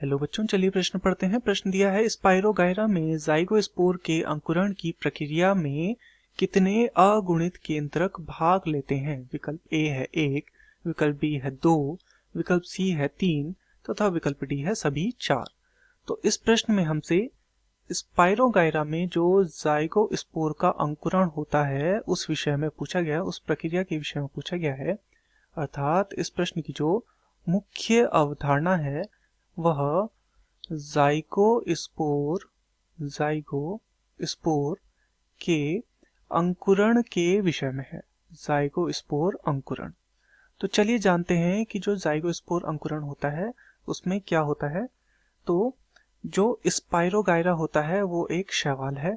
Hello बच्चों, चलिए प्रश्न पढ़ते हैं। प्रश्न दिया है, स्पाइरोगाइरा में जाइगोस्पोर के अंकुरण की प्रक्रिया में कितने अगुणित केंद्रक भाग लेते हैं। विकल्प ए है 1, विकल्प बी है 2, विकल्प सी है 3 तथा विकल्प डी है सभी 4। तो इस प्रश्न में हमसे स्पाइरोगाइरा में जो जाइगोस्पोर का अंकुरण होता है उस विषय में पूछा गया, उस प्रक्रिया के विषय में पूछा गया है। अर्थात इस प्रश्न की जो मुख्य अवधारणा है वह जाइगोस्पोर के अंकुरण के विषय में है। जाइगोस्पोर अंकुरण। तो चलिए जानते हैं कि जो जाइगोस्पोर अंकुरण होता है उसमें क्या होता है। तो जो स्पाइरोगाइरा होता है वो एक शैवाल है।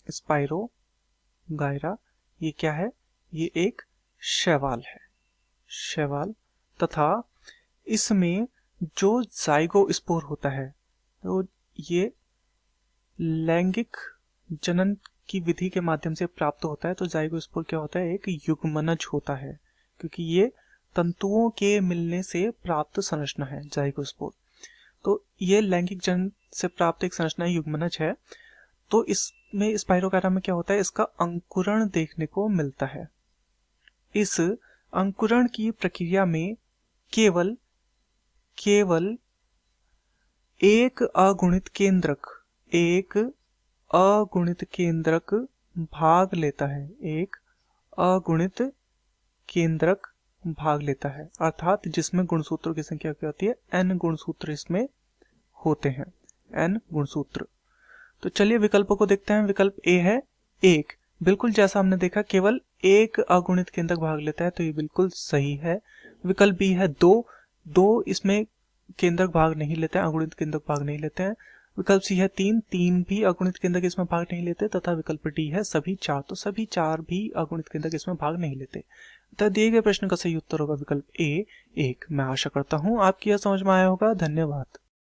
स्पाइरोगाइरा ये क्या है? ये एक शैवाल है। शैवाल तथा इसमें जो जाइगोस्पोर होता है तो ये लैंगिक जनन की विधि के माध्यम से प्राप्त होता है। तो जाइगोस्पोर क्या होता है? एक युग्मनज होता है, क्योंकि ये तंतुओं के मिलने से प्राप्त संरचना है जाइगोस्पोर। तो ये लैंगिक जनन से प्राप्त एक संरचना युग्मनज है। तो इसमें स्पाइरोगाइरा में क्या होता है? इसका अंकुरण देखने को मिलता है। इस अंकुरण की प्रक्रिया में केवल एक अगुणित केंद्रक भाग लेता है। एक अगुणित केंद्रक भाग लेता है, अर्थात जिसमें गुणसूत्रों की संख्या क्या होती है? n गुणसूत्र इसमें होते हैं। n गुणसूत्र। तो चलिए विकल्पों को देखते हैं। विकल्प ए है 1, बिल्कुल जैसा हमने देखा, केवल एक अगुणित केंद्रक भाग लेता है, तो ये बिल्कुल सही है। विकल्प बी है 2 इसमें केंद्रक भाग नहीं लेते हैं, अगुणित केंद्रक भाग नहीं लेते हैं। विकल्प सी है 3 भी अगुणित केंद्रक इसमें भाग नहीं लेते, तथा विकल्प डी है सभी 4, तो सभी 4 भी अगुणित केंद्रक इसमें भाग नहीं लेते। तथा दिए गए प्रश्न का सही उत्तर होगा विकल्प ए 1। मैं आशा करता हूँ आपकी यह समझ में आया होगा। धन्यवाद।